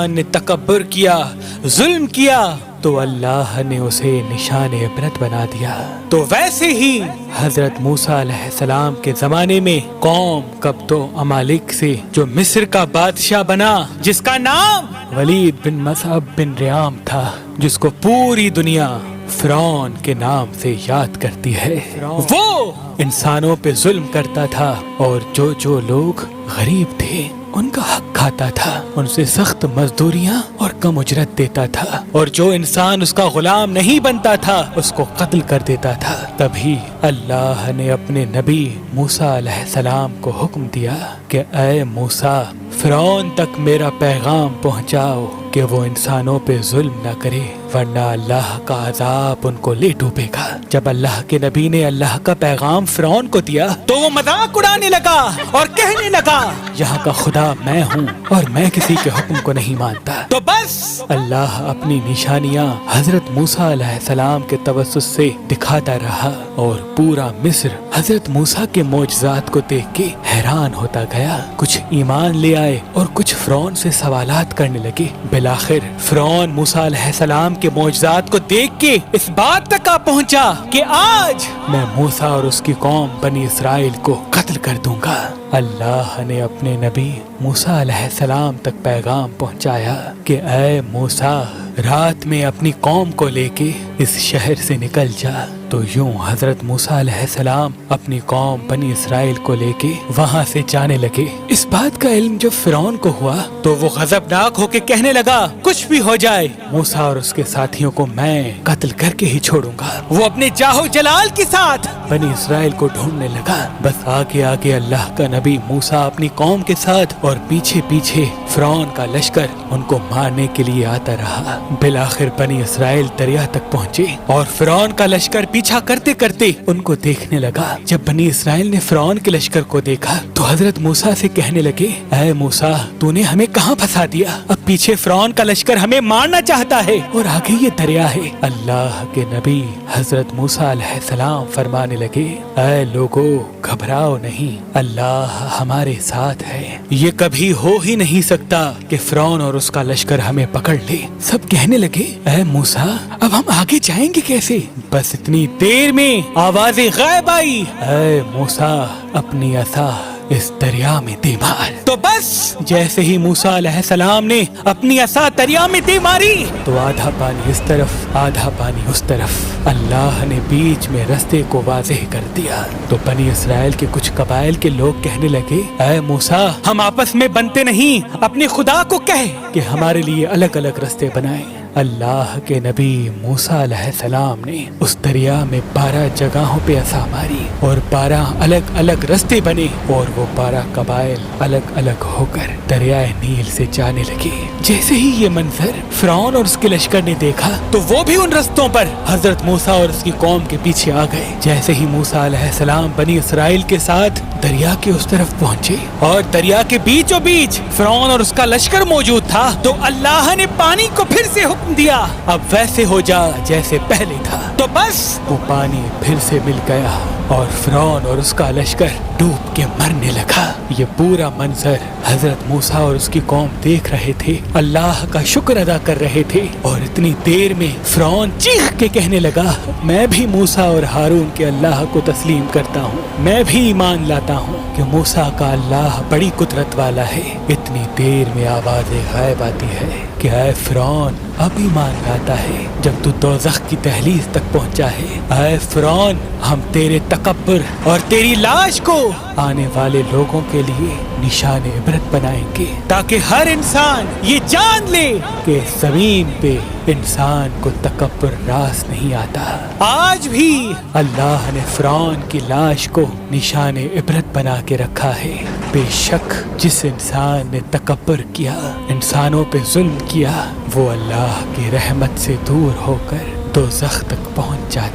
نے تکبر کیا، ظلم کیا تو اللہ نے اسے نشان عبرت بنا دیا۔ تو ویسے ہی حضرت موسیٰ علیہ السلام کے زمانے میں قوم قبط و امالک سے جو مصر کا بادشاہ بنا، جس کا نام ولید بن مصعب بن ریام تھا، جس کو پوری دنیا فرعون کے نام سے یاد کرتی ہے، وہ انسانوں پہ ظلم کرتا تھا اور جو لوگ غریب تھے ان کا حق کھاتا تھا، ان سے سخت مزدوریاں اور کم اجرت دیتا تھا، اور جو انسان اس کا غلام نہیں بنتا تھا اس کو قتل کر دیتا تھا۔ تبھی اللہ نے اپنے نبی موسیٰ علیہ السلام کو حکم دیا کہ اے موسیٰ، فرعون تک میرا پیغام پہنچاؤ کہ وہ انسانوں پہ ظلم نہ کرے، ورنہ اللہ کا عذاب ان کو لے ڈوبے گا۔ جب اللہ کے نبی نے اللہ کا پیغام فرعون کو دیا تو وہ مذاق اڑانے لگا اور کہنے لگا یہاں کا خدا میں ہوں اور میں کسی کے حکم کو نہیں مانتا۔ تو بس اللہ اپنی نشانیاں حضرت موسیٰ علیہ السلام کے توسط سے دکھاتا رہا، اور پورا مصر حضرت موسیٰ کے معجزات کو دیکھ کے حیران ہوتا گیا۔ کچھ ایمان لے آئے اور کچھ فرعون سے سوالات کرنے لگے۔ بالآخر فرعون موسیٰ علیہ السلام کے معجزات کو دیکھ کے اس بات تک آ پہنچا کہ آج میں موسیٰ اور اس کی قوم بنی اسرائیل کو قتل کر دوں گا۔ اللہ نے اپنے نبی موسیٰ علیہ السلام تک پیغام پہنچایا کہ اے موسیٰ، رات میں اپنی قوم کو لے کے اس شہر سے نکل جا۔ تو یوں حضرت موسیٰ علیہ السلام اپنی قوم بنی اسرائیل کو لے کے وہاں سے جانے لگے۔ اس بات کا علم جب فرعون کو ہوا تو وہ غضبناک ہو کے کہنے لگا کچھ بھی ہو جائے موسیٰ اور اس کے ساتھیوں کو میں قتل کر کے ہی چھوڑوں گا۔ وہ اپنے جاہو جلال کے ساتھ بنی اسرائیل کو ڈھونڈنے لگا۔ بس آگے آگے اللہ کا نبی موسیٰ اپنی قوم کے ساتھ اور پیچھے پیچھے فرعون کا لشکر ان کو مارنے کے لیے آتا رہا۔ بالآخر بنی اسرائیل دریا تک پہنچے اور فرعون کا لشکر پیچھا کرتے کرتے ان کو دیکھنے لگا۔ جب بنی اسرائیل نے فرعون کے لشکر کو دیکھا تو حضرت موسیٰ سے کہنے لگے اے موسیٰ، تو نے ہمیں کہاں پھنسا دیا؟ اب پیچھے فرعون کا لشکر ہمیں مارنا چاہتا ہے اور آگے یہ دریا ہے۔ اللہ کے نبی حضرت موسیٰ علیہ السلام فرمانے لگے اے لوگو، گھبراؤ نہیں، اللہ ہمارے ساتھ ہے۔ یہ کبھی ہو ہی نہیں سکتا کہ فرعون اور اس کا لشکر ہمیں پکڑ لے۔ سب کہنے لگے اے موسیٰ، اب ہم آگے جائیں گے کیسے؟ بس اتنی دیر میں آواز غائب آئی اے موسیٰ، اپنی عصا اس دریا میں دے مار۔ تو بس جیسے ہی موسیٰ علیہ السلام نے اپنی عصا دریا میں دے ماری تو آدھا پانی اس طرف آدھا پانی اس طرف، اللہ نے بیچ میں رستے کو واضح کر دیا۔ تو بنی اسرائیل کے کچھ قبائل کے لوگ کہنے لگے اے موسیٰ، ہم آپس میں بنتے نہیں، اپنے خدا کو کہے کہ ہمارے لیے الگ الگ رستے بنائیں۔ اللہ کے نبی موسیٰ علیہ السلام نے اس دریا میں 12 جگہوں پہ عصا ماری اور 12 الگ الگ رستے بنے، اور وہ 12 قبائل الگ الگ ہو کر دریائے نیل سے جانے لگے۔ جیسے ہی یہ منظر فرعون اور اس کے لشکر نے دیکھا تو وہ بھی ان رستوں پر حضرت موسیٰ اور اس کی قوم کے پیچھے آ گئے۔ جیسے ہی موسیٰ علیہ السلام بنی اسرائیل کے ساتھ دریا کے اس طرف پہنچے اور دریا کے بیچوں بیچ فرعون اور اس کا لشکر موجود تھا، تو اللہ نے پانی کو پھر سے حکم دیا اب ویسے ہو جا جیسے پہلے تھا۔ تو بس وہ پانی پھر سے مل گیا اور فرعون اور اس کا لشکر ڈوب کے مرنے لگا۔ یہ پورا منظر حضرت موسیٰ اور اس کی قوم دیکھ رہے تھے، اللہ کا شکر ادا کر رہے تھے، اور اتنی دیر میں فرعون چیخ کے کہنے لگا میں بھی موسیٰ اور ہارون کے اللہ کو تسلیم کرتا ہوں، میں بھی ایمان لاتا ہوں کہ موسیٰ کا اللہ بڑی قدرت والا ہے۔ اتنی دیر میں آواز غائب آتی ہے کہ اے فرعون، اب ایمان لاتا ہے جب تو دوزخ کی دہلیز تک پہنچا ہے۔ اے فرعون، ہم تیرے تکبر اور تیری لاش کو آنے والے لوگوں کے لیے نشان عبرت بنائیں گے، تاکہ ہر انسان یہ جان لے کہ زمین پہ انسان کو تکبر راس نہیں آتا۔ آج بھی اللہ نے فرعون کی لاش کو نشان عبرت بنا کے رکھا ہے۔ بے شک جس انسان نے تکبر کیا، انسانوں پہ ظلم کیا، وہ اللہ کی رحمت سے دور ہو کر دوزخ تک پہنچ جاتا۔